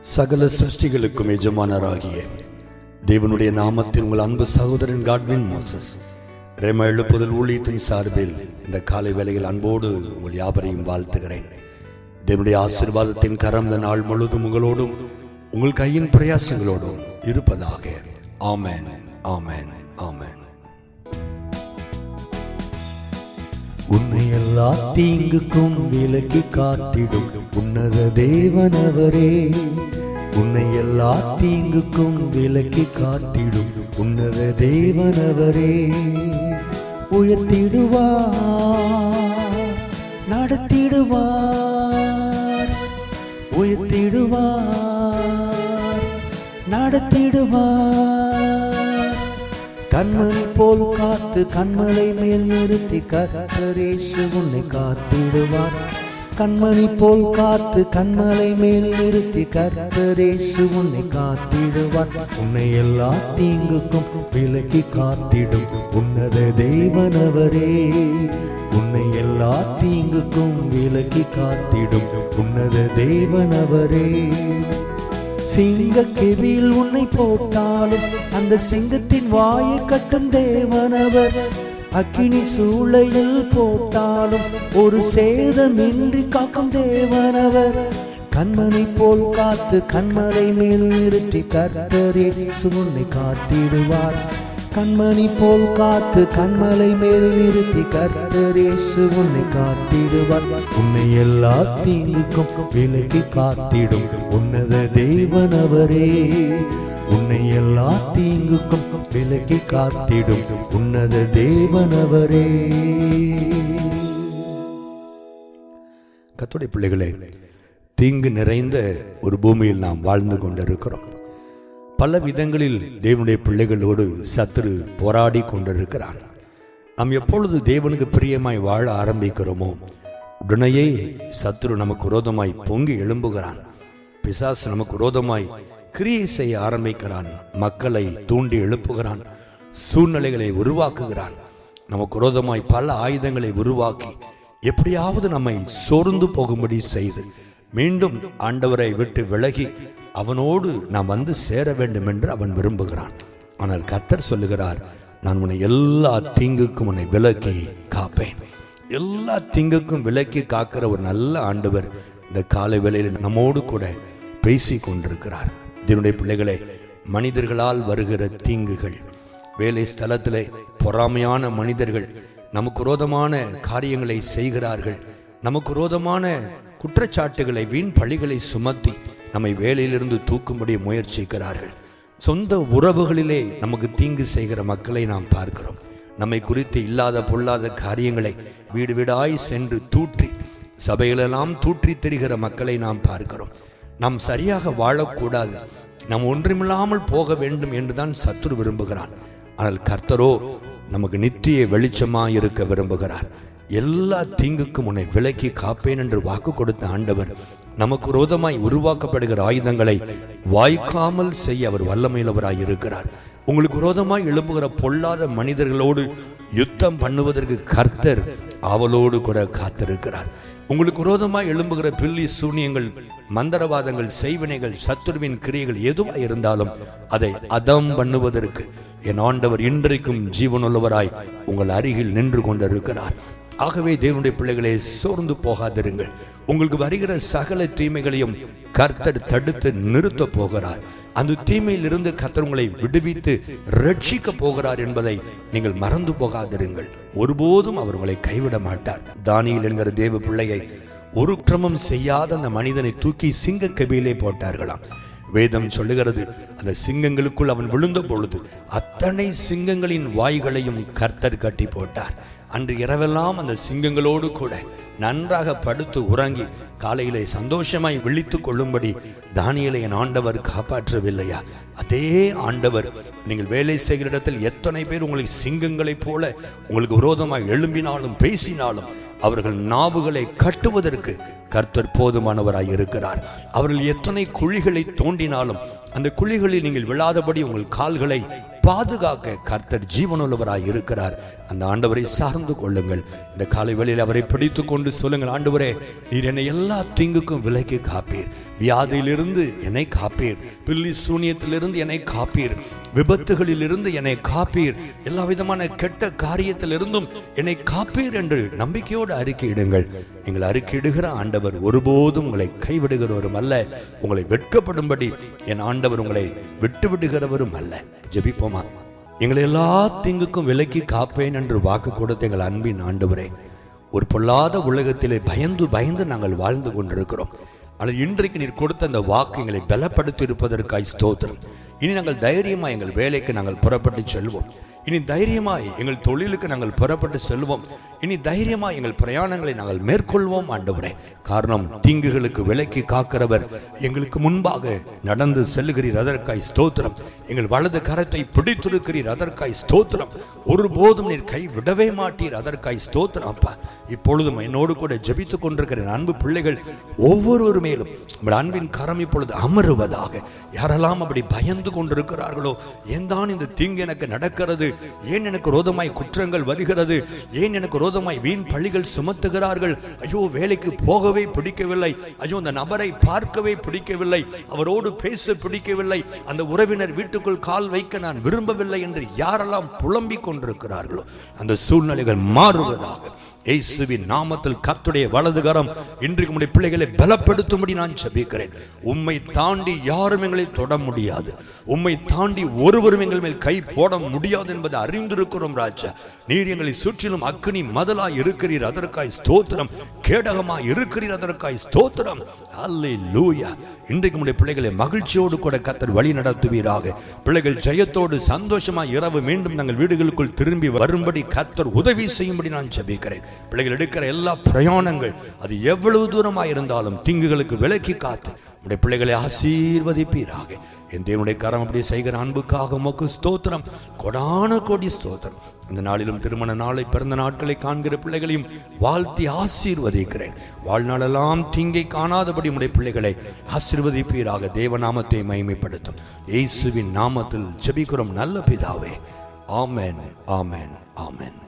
சகல சிருஷ்டிகளுக்கும் எஜமானராகிய தேவனுடைய நாமத்தில் உங்கள் அன்பு சகோதரன் காட்வின் மோசஸ் ரேமா எழுப்புதல் ஊழியத்தின் சார்பில் இந்த காலை வேளையில் அன்போடு உங்கள் யாவரையும் வாழ்த்துகிறேன். தேவனுடைய ஆசீர்வாதத்தின் கரம் இந்த நாள் முழுவதும் உங்களோடும் உங்கள் கையின் பிரயாசங்களோடும் இருப்பதாக. ஆமென், ஆமென், ஆமென். உன்னை எல்லா தீங்குக்கும் விலக்கி காத்திடும் உன்னத தேவனவரே, உன்னை எல்லா தீங்குக்கும் விலக்கி காத்திடும் உன்னத தேவனவரே, உயர்த்திடுவார், நடத்திடுவார், உயர்த்திடுவார், நடத்திடுவார். கண்மணி போல் காத்து கண்மலை மேல் நிறுத்தி கர்த்தர் இயேசு உன்னை காத்திடுவார். கண்மணி போல் காத்து கண்மலை மேல் நிறுத்தி கர்த்தர் இயேசு உன்னை காத்திடுவார். உன்னை எல்லா தீங்குக்கும் விலக்கி காத்திடும் உன்னத தேவனவரே, உன்னை எல்லா தீங்குக்கும் விலக்கி காத்திடும் உன்னத தேவனவரே. சிங்க கெவியில் உன்னை போட்டாலும் அந்த சிங்கத்தின் வாயை கட்டும் தேவனவர், அக்கினி சூளையில் போட்டாலும் ஒரு சேதமின்றி காக்கும் தேவனவர். கண்மணி போல் காத்து கண்மலை மேல் நிறுத்தி கர்த்தர் இயேசு உன்னை காத்திடுவார். கண்மணி போல் காத்து கண்மலை மேல் நிறுத்தி கர்த்தர் இயேசு உன்னை காத்திடுவார். உன்னை எல்லா தீங்குக்கும் விலக்கி காத்திடும் உன்னத தேவனவரே, உன்னை எல்லா தீங்குக்கும் விலக்கி காத்திடும் உன்னத தேவனவரே. கர்த்தருடைய பிள்ளைகளே, தீங்கு நிறைந்த ஒரு பூமியில் நாம் வாழ்ந்து கொண்டிருக்கிறோம். பல விதங்களில் தேவனுடைய பிள்ளைகளோடு சத்துரு போராடி கொண்டிருக்கிறான். நாம் எப்பொழுது தேவனுக்கு பிரியமாய் வாழ ஆரம்பிக்கிறோமோ உடனேயே சத்துரு நமக்கு விரோதமாய் பொங்கி எழும்புகிறான். பிசாசு நமக்கு விரோதமாய் கிரியை செய்ய ஆரம்பிக்கிறான். மக்களை தூண்டி எழுப்புகிறான், சூழ்நிலைகளை உருவாக்குகிறான். நமக்கு விரோதமாய் பல ஆயுதங்களை உருவாக்கி எப்படியாவது நம்மை சோர்ந்து போகும்படி செய்து மீண்டும் ஆண்டவரை விட்டு விலகி அவனோடு நாம் வந்து சேர வேண்டும் என்று அவன் விரும்புகிறான். ஆனால் கர்த்தர் சொல்லுகிறார், நான் உன்னை எல்லா தீங்குக்கும் உன்னை விலக்கி காப்பேன். எல்லா தீங்குக்கும் விலக்கி காக்கிற ஒரு நல்ல ஆண்டவர் இந்த காலை வேளையில் நம்மோடு கூட பேசி கொண்டிருக்கிறார். இதனுடைய பிள்ளைகளே, மனிதர்களால் வருகிற தீங்குகள், வேலை ஸ்தலத்திலே பொறாமையான மனிதர்கள் நமக்கு விரோதமான காரியங்களை செய்கிறார்கள். நமக்கு விரோதமான குற்றச்சாட்டுகளை, வீண் பழிகளை சுமத்தி நம்மை வேலையிலிருந்து தூக்கும்படி முயற்சிக்கிறார்கள். சொந்த உறவுகளிலே நமக்கு தீங்கு செய்கிற மக்களை நாம் பார்க்கிறோம். நம்மை குறித்து இல்லாத பொல்லாத காரியங்களை வீடு வீடாய் சென்று தூற்றி சபைகளெல்லாம் தூற்றி திரிகிற மக்களை நாம் பார்க்கிறோம். நாம் சரியாக வாழக்கூடாது, நாம் ஒன்றுமில்லாமல் போக வேண்டும் என்றுதான் சத்துரு விரும்புகிறான். ஆனால் கர்த்தரோ நமக்கு நித்திய வெளிச்சமாய் இருக்க விரும்புகிறார். எல்லா தீங்குக்கும் உன்னை விலக்கி காப்பேன் என்று வாக்கு கொடுத்த ஆண்டவர் நமக்கு விரோதமாய் உருவாக்கப்படுகிற ஆயுதங்களை வாய்க்காமல் செய்ய அவர் வல்லமையுள்ளவராய் இருக்கிறார். உங்களுக்கு விரோதமாய் எழுப்புகிற பொல்லாத மனிதர்களோடு யுத்தம் பண்ணுவதற்கு கர்த்தர் ஆவலோடு கூட காத்திருக்கிறார். உங்களுக்கு விரோதமாய் எழும்புகிற பில்லி சூனியங்கள், மந்திரவாதங்கள், செய்வினைகள், சத்துருவின் கிரியைகள் எதுவாக இருந்தாலும் அதை அதம் பண்ணுவதற்கு என் ஆண்டவர் இன்றைக்கும் ஜீவனுள்ளவராய் உங்கள் அருகில் நின்று கொண்டிருக்கிறார். ஆகவே தேவனுடைய பிள்ளைகளே, சோர்ந்து போகாதிருங்கள். உங்களுக்கு வருகிற சகல தீமைகளையும் கர்த்தர் தடுத்து நிறுத்த போகிறார். அந்த தீமையிலிருந்து கர்த்தர் உங்களை விடுவித்து ரட்சிக்க போகிறார் என்பதை நீங்கள் மறந்து போகாதிருங்கள். ஒருபோதும் அவர் உங்களை கைவிட மாட்டார். தானியேல் என்கிற தேவ பிள்ளையை ஒரு குற்றமும் செய்யாத அந்த மனிதனை தூக்கி சிங்க கபியிலே போட்டார்களாம். வேதம் சொல்லுகிறது, அந்த சிங்கங்களுக்குள் அவன் விழுந்த பொழுது அத்தனை சிங்கங்களின் வாய்களையும் கர்த்தர் கட்டி போட்டார். அன்று இரவெல்லாம் அந்த சிங்கங்களோடு கூட நன்றாக படுத்து உறங்கி காலையிலே சந்தோஷமாய் விழித்து கொள்ளும்படி தானியேலை என் ஆண்டவர் காப்பாற்றவில்லையா? அதே ஆண்டவர் நீங்கள் வேலை செய்கிற இடத்தில் எத்தனை பேர் உங்களுக்கு சிங்கங்களைப் போல உங்களுக்கு விரோதமாய் எழும்பினாலும் பேசினாலும் அவர்கள் நாவுகளை கட்டுவதற்கு கர்த்தர் போதுமானவராய் இருக்கிறார். அவர்கள் எத்தனை குழிகளை தோண்டினாலும் அந்த குழிகளில் நீங்கள் விழாதபடி உங்கள் கால்களை பாதுகாக்க கர்த்தர் ஜீவனுள்ளவராய் இருக்கிறார். அந்த ஆண்டவரை சார்ந்து கொள்ளுங்கள். இந்த காலை வேளையில் அவரை பிடித்து கொண்டு சொல்லுங்கள், ஆண்டவரே, நீர் என்னை எல்லா தீங்குக்கும் விலக்கி காப்பீர். வியாதியிலிருந்து என்னை காப்பீர், பில்லி சூனியத்திலிருந்து என்னை காப்பீர், விபத்துகளிலிருந்து என்னை காப்பீர், எல்லா விதமான கெட்ட காரியத்திலிருந்தும் என்னை காப்பீர் என்று நம்பிக்கையோடு அறிக்கையிடுங்கள். நீங்கள் அறிக்கையிடுகிற ஆண்டவர் ஒருபோதும் உங்களை கைவிடுகிறவரும் அல்ல, உங்களை வெட்கப்படும்படி என் ஆண்டவர் உங்களை விட்டு விடுகிறவரும் அல்ல. ஜெபிப்போமா? எங்களை எல்லா தீங்குக்கும் விலக்கி காப்பேன் என்று வாக்கு கொடுத்த எங்கள் அன்பின் ஆண்டவரே, ஒரு பொல்லாத உலகத்திலே பயந்து பயந்து நாங்கள் வாழ்ந்து கொண்டிருக்கிறோம். ஆனால் இன்றைக்கு நீர் கொடுத்த அந்த வாக்கு எங்களை பலப்படுத்தி இருப்பதற்காய் ஸ்தோத்திரம். இனி நாங்கள் தைரியமாய் எங்கள் வேலைக்கு நாங்கள் புறப்பட்டு செல்வோம். இனி தைரியமாய் எங்கள் தொழிலுக்கு நாங்கள் புறப்பட்டு செல்வோம். இனி தைரியமாய் எங்கள் பிரயாணங்களை நாங்கள் மேற்கொள்வோம் ஆண்டவரே. காரணம், தீங்குகளுக்கு விலக்கி காக்கிறவர் எங்களுக்கு முன்பாக நடந்து செல்லுகிறீர், அதற்காய் ஸ்தோத்திரம். எங்கள் வலது கரத்தை பிடித்திருக்கிறீர், அதற்காய் ஸ்தோத்திரம். ஒருபோதும் நீர் கை விடவே மாட்டீர், அதற்காய் ஸ்தோத்திரம். அப்பா, இப்பொழுதும் என்னோடு கூட ஜெபித்துக் கொண்டிருக்கிற அன்பு பிள்ளைகள் ஒவ்வொருவர் மேலும் உங்கள் அன்பின் கரம் இப்பொழுது அமருவதாக. யாரெல்லாம் அப்படி பயந்து கொண்டிருக்கிறார்களோ, ஏன் தான் இந்த தீங்கு எனக்கு நடக்கிறது, ஏன் எனக்கு விரோதமாய் குற்றங்கள் வருகிறது, ஏன் எனக்கு விரோதமாய் வீண் பழிகள் சுமத்துகிறார்கள், ஐயோ வேலைக்கு போகவே பிடிக்கவில்லை, ஐயோ அந்த நபரை பார்க்கவே பிடிக்கவில்லை, அவரோடு பேச பிடிக்கவில்லை, அந்த உறவினர் வீட்டுக்குள் கால் வைக்க நான் விரும்பவில்லை என்று யாரெல்லாம் புலம்பிக் கொண்டிருக்கிறார்களோ, அந்த சூழ்நிலைகள் மாறுவதாக. இயேசுவின் நாமத்தில் கர்த்தருடைய வலதுகரம் இன்றைக்கு உம்முடைய பிள்ளைகளை பலப்படுத்தும்படி நான் ஜெபிக்கிறேன். உம்மை தாண்டி யாரும் எங்களை தொட முடியாது, உம்மை தாண்டி ஒருவரும் எங்கள் மேல் கை போட முடியாது என்பதை அறிந்திருக்கிறோம் ராஜா. நீர் எங்களை சுற்றிலும் அக்கினி மதலாய் இருக்கிறீர், அதற்காய் ஸ்தோத்திரம். கேடகமாய் இருக்கிறீர், அதற்காய் ஸ்தோத்திரம். அல்லேலூயா. இன்றைக்கு உம்முடைய பிள்ளைகளை மகிழ்ச்சியோடு கூட கர்த்தர் வழி நடத்துவீராக. பிள்ளைகள் ஜெயத்தோடு சந்தோஷமாய் இரவு மீண்டும் தங்கள் வீடுகளுக்குள் திரும்பி வரும்படி கர்த்தர் உதவி செய்யும்படி நான் ஜெபிக்கிறேன். பிள்ளைகள் எடுக்கிற எல்லா பிரயாணங்கள் அது எவ்வளவு தூரமாக இருந்தாலும் தீங்குகளுக்கு விலக்கி காத்து உடைய பிள்ளைகளை ஆசீர்வதிப்பீராக. என் தேவனுடைய கரம் அப்படி செய்கிற அன்புக்காக உமக்கு ஸ்தோத்திரம், கொடான கோடி ஸ்தோத்திரம். இந்த நாளிலும் திருமண நாளை, பிறந்த நாட்களை காண்கிற பிள்ளைகளையும் வாழ்த்தி ஆசீர்வதிக்கிறேன். வாழ்நாளெல்லாம் தீங்கை காணாதபடி உடைய பிள்ளைகளை ஆசீர்வதிப்பீராக. தேவநாமத்தை மகிமைப்படுத்தும் இயேசுவின் நாமத்தில் ஜெபிக்கிறோம் நல்ல பிதாவே. ஆமென், ஆமென், ஆமென்.